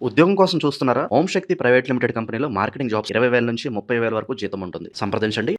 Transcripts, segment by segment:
ఉద్యోగం కోసం చూస్తున్నారా? ఓం శక్తి ప్రైవేట్ లిమిటెడ్ కంపెనీలో మార్కెటింగ్ జాబ్స్ 20,000 నుంచి 30,000 వరకు జీతం ఉంటుంది. సంప్రదించండి.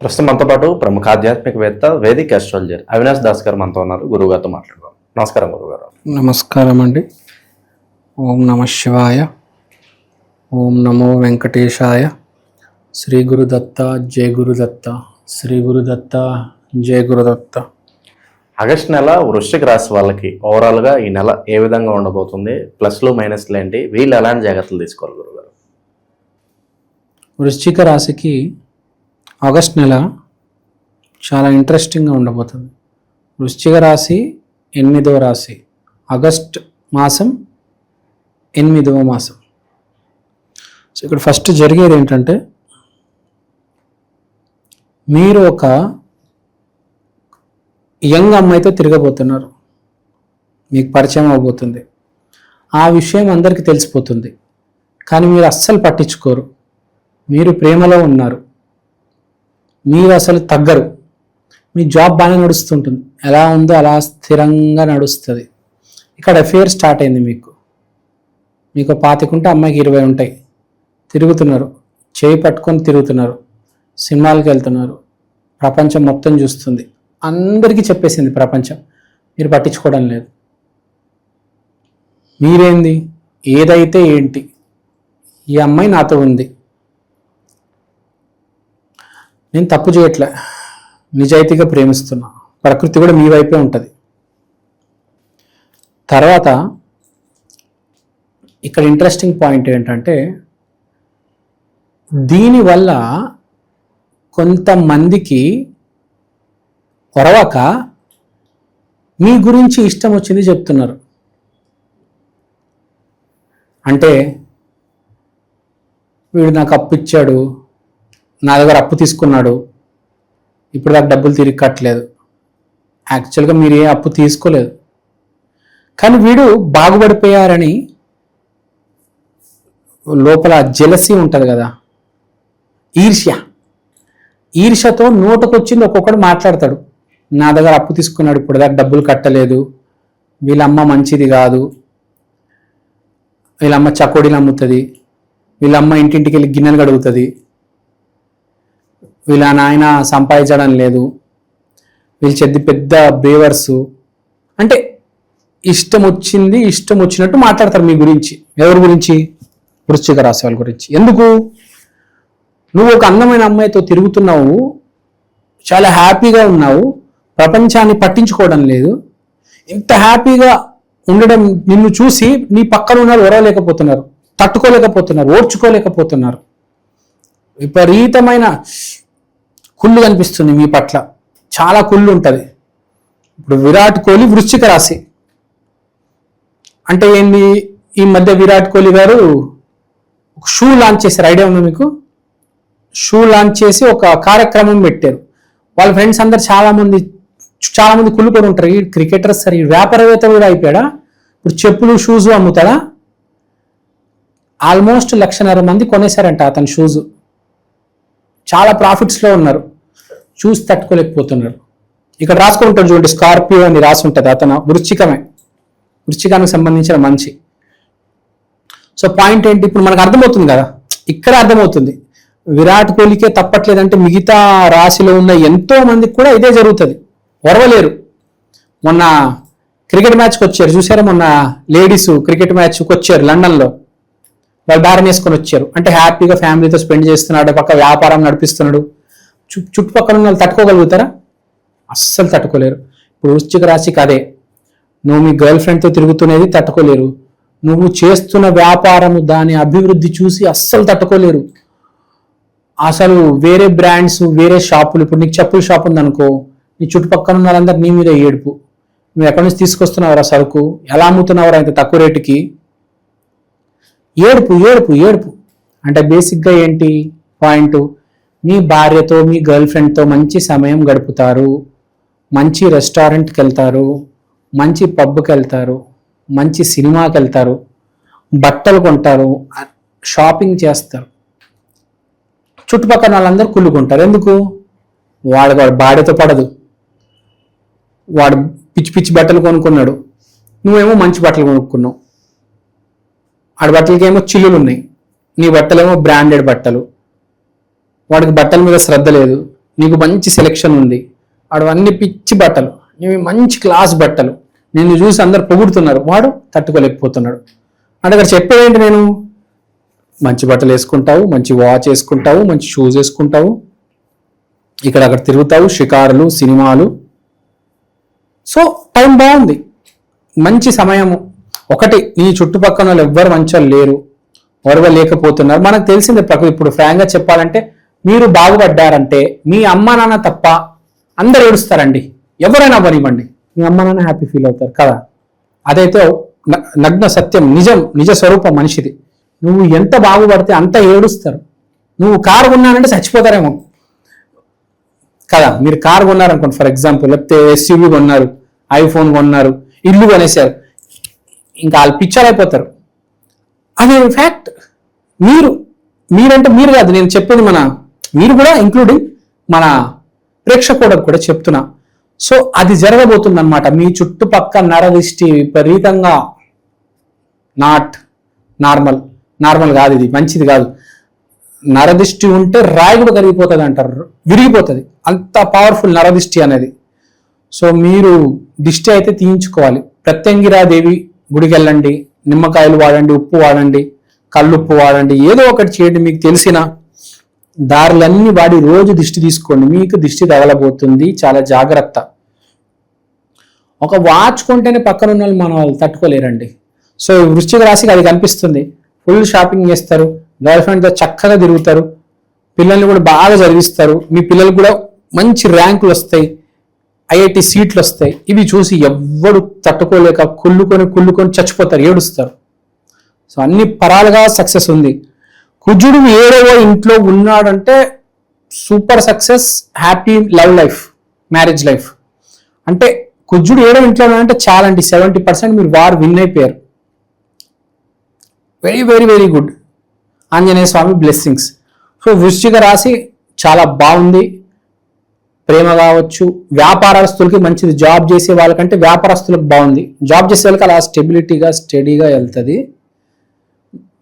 ప్రస్తుతం మనతో పాటు ప్రముఖ ఆధ్యాత్మికవేత్త, వేదిక్ ఆస్ట్రాలజర్ అవినాష్ దాస్ గారు మనతో ఉన్నారు. గురువుగారితో మాట్లాడదాం. నమస్కారం గురుగారు. నమస్కారం అండి. ఓం నమ శివాయ. ఓం నమో వెంకటేశాయ. శ్రీ గురుదత్త జయ గురుదత్త. శ్రీ గురుదత్త జయ గురుదత్త. ఆగస్టు నెల వృశ్చిక రాశి వాళ్ళకి ఓవరాల్గా ఈ నెల ఏ విధంగా ఉండబోతుంది? ప్లస్లు మైనస్లు ఏంటి? వీళ్ళు ఎలాంటి జాగ్రత్తలు తీసుకోవాలి గురుగారు? వృశ్చిక రాశికి ఆగస్ట్ నెల చాలా ఇంట్రెస్టింగ్గా ఉండబోతుంది. వృశ్చిక రాశి 8వ రాశి. ఆగస్ట్ మాసం 8వ మాసం. సో ఇక్కడ ఫస్ట్ జరిగేది ఏంటంటే, మీరు ఒక యంగ్ అమ్మాయితో తిరగబోతున్నారు. మీకు పరిచయం అవబోతుంది. ఆ విషయం అందరికీ తెలిసిపోతుంది, కానీ మీరు అస్సలు పట్టించుకోరు. మీరు ప్రేమలో ఉన్నారు, మీరు అసలు తగ్గరు. మీ జాబ్ బాగానే నడుస్తుంటుంది, ఎలా ఉందో అలా స్థిరంగా నడుస్తుంది. ఇక్కడ అఫేర్ స్టార్ట్ అయింది. మీకు 25 ఉంటే అమ్మాయికి 20 ఉంటాయి. తిరుగుతున్నారు, చేయి పట్టుకొని తిరుగుతున్నారు, సినిమాలకు వెళ్తున్నారు, ప్రపంచం మొత్తం చూస్తుంది, అందరికీ చెప్పేసింది ప్రపంచం. మీరు పట్టించుకోవడం లేదు. మీరేంది, ఏదైతే ఏంటి, ఈ అమ్మాయి నాతో ఉంది, నేను తప్పు చేయట్లే, నిజాయితీగా ప్రేమిస్తున్నా, ప్రకృతి కూడా మీ వైపే ఉంటుంది. తర్వాత ఇక్కడ ఇంట్రెస్టింగ్ పాయింట్ ఏంటంటే, దీనివల్ల కొంతమందికి కొరవక మీ గురించి ఇష్టం వచ్చింది చెప్తున్నారు. అంటే వీడు నాకు అప్పు ఇచ్చాడు, నా దగ్గర అప్పు తీసుకున్నాడు, ఇప్పుడు నాకు డబ్బులు తిరిగి కట్టలేదు. యాక్చువల్గా మీరు ఏ అప్పు తీసుకోలేదు, కానీ వీడు బాగుపడిపోయారని లోపల జెలసీ ఉంటుంది కదా, ఈర్ష్యతో నోటుకొచ్చింది ఒక్కొక్కడు మాట్లాడతాడు. నా దగ్గర అప్పు తీసుకున్నాడు, ఇప్పుడు దాకా డబ్బులు కట్టలేదు, వీళ్ళమ్మ మంచిది కాదు, వీళ్ళమ్మ చకోడీలు అమ్ముతుంది, వీళ్ళమ్మ ఇంటింటికి వెళ్ళి గిన్నెలు కడుగుతుంది, వీళ్ళ నాయన సంపాదించడం లేదు, వీళ్ళు చెద్ది పెద్ద బేవర్సు. అంటే ఇష్టం వచ్చినట్టు మాట్లాడతారు మీ గురించి. ఎవరి గురించి? వృశ్చిక రాశి వాళ్ళ గురించి. ఎందుకు? నువ్వు ఒక అందమైన అమ్మాయితో తిరుగుతున్నావు, చాలా హ్యాపీగా ఉన్నావు, ప్రపంచాన్ని పట్టించుకోవడం లేదు. ఇంత హ్యాపీగా ఉండడం నిన్ను చూసి నీ పక్కన ఉన్నారు ఓరవలేకపోతున్నారు, తట్టుకోలేకపోతున్నారు, ఓర్చుకోలేకపోతున్నారు. విపరీతమైన కుళ్ళు కనిపిస్తుంది మీ పట్ల, చాలా కుళ్ళు ఉంటుంది. ఇప్పుడు విరాట్ కోహ్లీ వృశ్చిక రాశి అంటే ఏంది? ఈ మధ్య విరాట్ కోహ్లీ గారు ఒక షూ లాంచ్ చేశారు. ఐడియా ఉందా మీకు? షూ లాంచ్ చేసి ఒక కార్యక్రమం పెట్టారు. వాళ్ళ ఫ్రెండ్స్ అందరు చాలా మంది కుళ్ళుకొని ఉంటారు. ఈ క్రికెటర్ సరే, ఈ వ్యాపారవేత్త కూడా అయిపోయాడా? ఇప్పుడు చెప్పులు షూస్ అమ్ముతాడా? ఆల్మోస్ట్ 1,50,000 మంది కొనేశారంట అతని షూస్. చాలా ప్రాఫిట్స్లో ఉన్నారు. చూసి తట్టుకోలేకపోతున్నారు. ఇక్కడ రాసుకుంటాడు చూడండి, స్కార్పియో అని రాసి ఉంటుంది. అతను వృశ్చికానికి సంబంధించిన మనిషి. సో పాయింట్ ఏంటి? ఇప్పుడు మనకు అర్థమవుతుంది కదా, ఇక్కడ అర్థమవుతుంది. విరాట్ కోహ్లీకే తప్పట్లేదంటే మిగతా రాశిలో ఉన్న ఎంతో మందికి కూడా ఇదే జరుగుతుంది. ఒరవలేరు. మొన్న క్రికెట్ మ్యాచ్కి వచ్చారు చూసారా? మొన్న లేడీస్ క్రికెట్ మ్యాచ్కి వచ్చారు లండన్లో. వాళ్ళు భారం వేసుకొని వచ్చారు. అంటే హ్యాపీగా ఫ్యామిలీతో స్పెండ్ చేస్తున్నాడు, పక్క వ్యాపారం నడిపిస్తున్నాడు. చుట్టుపక్కల ఉన్న వాళ్ళు తట్టుకోగలుగుతారా? అస్సలు తట్టుకోలేరు. ఇప్పుడు వృశ్చిక రాశికి అదే. నువ్వు మీ గర్ల్ ఫ్రెండ్తో తిరుగుతున్నది తట్టుకోలేరు. నువ్వు చేస్తున్న వ్యాపారము, దాని అభివృద్ధి చూసి అస్సలు తట్టుకోలేరు. అసలు వేరే బ్రాండ్స్, వేరే షాపులు, ఇప్పుడు నీకు చెప్పుల షాప్ ఉందనుకో, నీ చుట్టుపక్కల ఉన్న వాళ్ళందరూ నీ మీద ఏడుపు. నువ్వు ఎక్కడి నుంచి తీసుకొస్తున్నావురా సరుకు, ఎలా అమ్ముతున్నావురా ఇంత తక్కువ రేటుకి? ఏడుపు. అంటే బేసిక్గా ఏంటి పాయింట్? మీ భార్యతో, మీ గర్ల్ ఫ్రెండ్తో మంచి సమయం గడుపుతారు, మంచి రెస్టారెంట్కి వెళ్తారు, మంచి పబ్కి వెళ్తారు, మంచి సినిమాకి వెళ్తారు, బట్టలు కొంటారు, షాపింగ్ చేస్తారు. చుట్టుపక్కల వాళ్ళందరూ కుళ్ళుకుంటారు. ఎందుకు? వాడు భార్యతో పడదు, వాడు పిచ్చి బట్టలు కొనుక్కున్నాడు, నువ్వేమో మంచి బట్టలు కొనుక్కున్నావు, ఆడ బట్టలకి ఏమో చిల్లులు ఉన్నాయి, నీ బట్టలేమో బ్రాండెడ్ బట్టలు, వాడికి బట్టల మీద శ్రద్ధ లేదు, నీకు మంచి సెలెక్షన్ ఉంది, వాడు అన్ని పిచ్చి బట్టలు, నీవి మంచి క్లాస్ బట్టలు, నిన్ను చూసి అందరు పొగుడుతున్నారు, వాడు తట్టుకోలేకపోతున్నాడు. అంటే అక్కడ చెప్పేదేంటి, నేను మంచి బట్టలు వేసుకుంటావు, మంచి వాచ్ వేసుకుంటావు, మంచి షూస్ వేసుకుంటావు, ఇక్కడ అక్కడ తిరుగుతావు, షికారులు, సినిమాలు. సో టైం బాగుంది, మంచి సమయము. ఒకటి, నీ చుట్టుపక్కల వాళ్ళు ఎవ్వరు మంచోళ్ళు లేరు, ఎవరు లేకపోతున్నారు. మనకు తెలిసిందే ప్రకృతి. ఇప్పుడు ఫ్రాంక్గా చెప్పాలంటే, మీరు బాగుపడ్డారంటే మీ అమ్మ నాన్న తప్ప అందరు ఏడుస్తారండి. ఎవరైనా పనివ్వండి, మీ అమ్మ నాన్న హ్యాపీ ఫీల్ అవుతారు కదా. అదైతే నగ్న సత్యం, నిజ స్వరూపం మనిషిది. నువ్వు ఎంత బాగుపడితే అంత ఏడుస్తారు. నువ్వు కారు కొన్నానంటే చచ్చిపోతారేమో కదా. మీరు కారు కొన్నారనుకోండి ఫర్ ఎగ్జాంపుల్, లేకపోతే ఎస్యూవీ కొన్నారు, ఐఫోన్ కొన్నారు, ఇల్లు కొనేసారు, ఇంకా వాళ్ళు పిచ్చరైపోతారు. అదే ఫ్యాక్ట్. మీరంటే మీరు కాదు, నేను చెప్పేది మీరు కూడా ఇంక్లూడింగ్ మన ప్రేక్షకులకు కూడా చెప్తున్నా. సో అది జరగబోతుంది అనమాట. మీ చుట్టుపక్క నరదిష్టి విపరీతంగా నాట్ నార్మల్ కాదు, ఇది మంచిది కాదు. నరదిష్టి ఉంటే రాయి కూడా కరిగిపోతుంది అంటారు, విరిగిపోతుంది, అంత పవర్ఫుల్ నరదిష్టి అనేది. సో మీరు దిష్టి అయితే తీయించుకోవాలి. ప్రత్యంగిరాదేవి గుడికి వెళ్ళండి, నిమ్మకాయలు వాడండి, ఉప్పు వాడండి, కల్లుప్పు వాడండి, ఏదో ఒకటి చేయండి. మీకు తెలిసిన దారులన్నీ వాడి రోజు దిష్టి తీసుకోండి, మీకు దిష్టి తగలబోతుంది. చాలా జాగ్రత్త. ఒక వాచ్ కొంటేనే పక్కన ఉన్న వాళ్ళు తట్టుకోలేరండి. సో వృశ్చిక రాశికి అది కనిపిస్తుంది. ఫుల్ షాపింగ్ చేస్తారు, గర్ల్ ఫ్రెండ్తో చక్కగా తిరుగుతారు, పిల్లల్ని కూడా బాగా చదివిస్తారు, మీ పిల్లలకు కూడా మంచి ర్యాంకులు వస్తాయి, ఐఐటి సీట్లు వస్తాయి. ఇవి చూసి ఎవ్వడు తట్టుకోలేక కుళ్ళుకొని చచ్చిపోతారు, ఏడుస్తారు. సో అన్ని పరాలుగా సక్సెస్ ఉంది. కుజుడు 7వ ఇంట్లో ఉన్నాడంటే super success, happy love life, marriage life. అంటే కుజుడు 7వ ఇంట్లో ఉన్నాడంటే చాలా అండి, 70% మీరు వారు విన్ అయిపోయారు. Very very very good. Anjaneya Swamy blessings. So వృశ్చిక రాశి చాలా బాగుంది. ప్రేమ కావచ్చు, వ్యాపారస్తులకి మంచిది. జాబ్ చేసే వాళ్ళకంటే వ్యాపారస్తులకు బాగుంది. జాబ్ చేసే వాళ్ళకి అలా స్టెబిలిటీగా స్టడీగా వెళ్తుంది.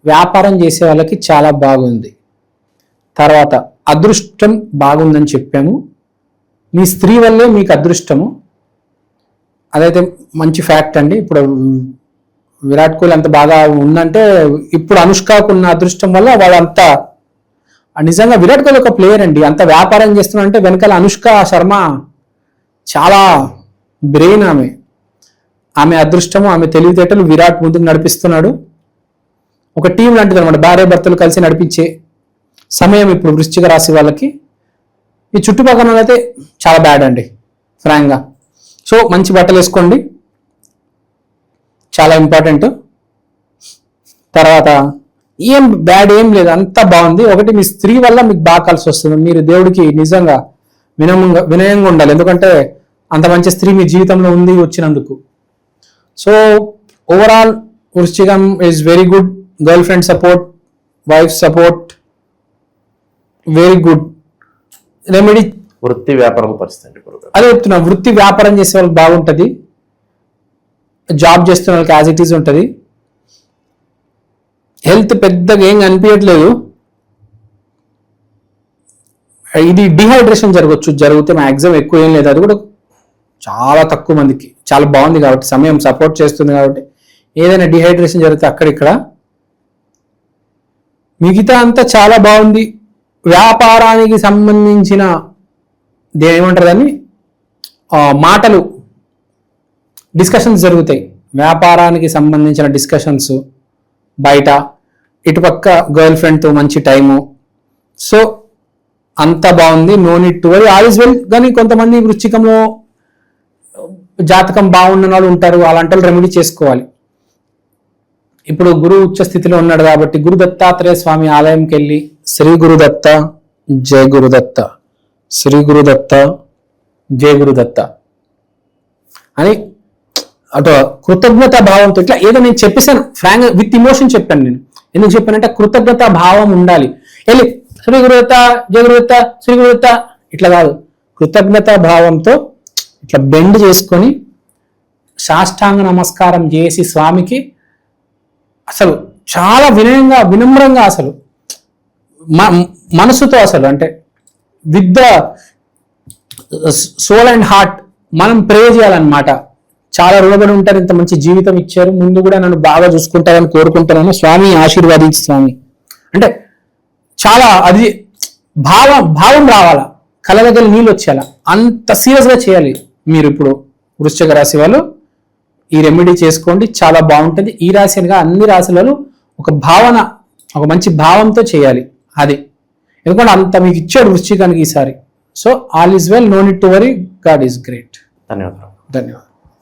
వ్యాపారం చేసే వాళ్ళకి చాలా బాగుంది. తర్వాత అదృష్టం బాగుందని చెప్పాము. మీ స్త్రీ వల్లే మీకు అదృష్టము, అదైతే మంచి ఫ్యాక్ట్ అండి. ఇప్పుడు విరాట్ కోహ్లీ అంత బాగా ఉందంటే ఇప్పుడు అనుష్కకు ఉన్న అదృష్టం వల్ల వాళ్ళంతా. నిజంగా విరాట్ కోహ్లీ ఒక ప్లేయర్ అండి, అంత వ్యాపారం చేస్తున్నారంటే వెనకాల అనుష్క శర్మ చాలా బ్రెయిన్. ఆమె అదృష్టము, ఆమె తెలివితేటలు విరాట్ ముందుకు నడిపిస్తున్నాడు. ఒక టీం లాంటిది అనమాట, భార్య భర్తలు కలిసి నడిపించే సమయం ఇప్పుడు వృశ్చిక రాశి వాళ్ళకి. ఈ చుట్టుపక్కల అయితే చాలా బ్యాడ్ అండి ఫ్రాంక్గా. సో మంచి బట్టలు వేసుకోండి, చాలా ఇంపార్టెంట్. తర్వాత ఏం బ్యాడ్ ఏం లేదు, అంతా బాగుంది. ఒకటి, మీ స్త్రీ వల్ల మీకు బాగా కలిసి వస్తుంది. మీరు దేవుడికి నిజంగా వినయంగా ఉండాలి, ఎందుకంటే అంత మంచి స్త్రీ మీ జీవితంలో ఉంది వచ్చినందుకు. సో ఓవరాల్ వృశ్చికం is very good. Girlfriend support, wife support, very good. Remedy వృత్తి వ్యాపారం పరిస్థితి అదే చెప్తున్నా, వృత్తి వ్యాపారం చేసే వాళ్ళకి బాగుంటుంది, జాబ్ చేస్తున్న వాళ్ళకి యాజ్ ఇట్ ఈజ్ ఉంటుంది. హెల్త్ పెద్దగా ఏం అనిపించట్లేదు. ఇది డిహైడ్రేషన్ జరిగితే మ్యాక్సిమం ఎక్కువ ఏం లేదు, అది కూడా చాలా తక్కువ మందికి. చాలా బాగుంది కాబట్టి, సమయం సపోర్ట్ చేస్తుంది కాబట్టి ఏదైనా డిహైడ్రేషన్ జరిగితే అక్కడిక్కడ. మిగతా అంతా చాలా బాగుంది. వ్యాపారానికి సంబంధించిన ఏమంటారు దాన్ని, మాటలు, డిస్కషన్స్ జరుగుతాయి. వ్యాపారానికి సంబంధించిన డిస్కషన్స్ బయట, ఇటుపక్క గర్ల్ ఫ్రెండ్తో మంచి టైము. సో అంత బాగుంది, no need to worry, all is well. కానీ కొంతమంది వృశ్చికంలో జాతకం బాగున్న వాళ్ళు ఉంటారు, అలాంటి వాళ్ళు రెమెడీ చేసుకోవాలి. ఇప్పుడు గురువు ఉచ్చ స్థితిలో ఉన్నాడు కాబట్టి గురు దత్తాత్రేయ స్వామి ఆలయంకి వెళ్ళి శ్రీ గురుదత్త జయ గురుదత్త, శ్రీ గురుదత్త జయ గురుదత్త అని అటు కృతజ్ఞతా భావంతో ఇట్లా ఏదో నేను చెప్పేసాను ఫ్రాంక్ విత్ ఇమోషన్ చెప్పాను. నేను ఎందుకు చెప్పానంటే కృతజ్ఞతా భావం ఉండాలి. వెళ్ళి శ్రీ గురుదత్త జయ గురుదత్త శ్రీ గురుదత్త ఇట్లా కాదు, కృతజ్ఞతా భావంతో ఇట్లా బెండ్ చేసుకొని సాష్టాంగ నమస్కారం చేసి స్వామికి అసలు చాలా వినమ్రంగా అసలు మనసుతో అసలు అంటే with the soul and heart మనం ప్రే చేయాలన్నమాట. చాలా రుణపడి ఉంటారు, ఇంత మంచి జీవితం ఇచ్చారు, ముందు కూడా నన్ను బాగా చూసుకుంటారని కోరుకుంటున్నాను, స్వామి ఆశీర్వాదించు స్వామి అంటే చాలా అది భావం రావాలా, కళ్ళ దగ్గర నీళ్ళు వచ్చేయాలా, అంత సీరియస్ గా చేయాలి. మీరు ఇప్పుడు వృశ్చిక రాశి వాళ్ళు ఈ రెమెడీ చేసుకోండి, చాలా బాగుంటుంది. ఈ రాశి అనగా అన్ని రాశులలో ఒక మంచి భావంతో చేయాలి అది, ఎందుకంటే అంత మీకు ఇచ్చాడు వృశ్చికానికి ఈసారి. So all is well, no need to worry, God is great. ధన్యవాదాలు. ధన్యవాదాలు.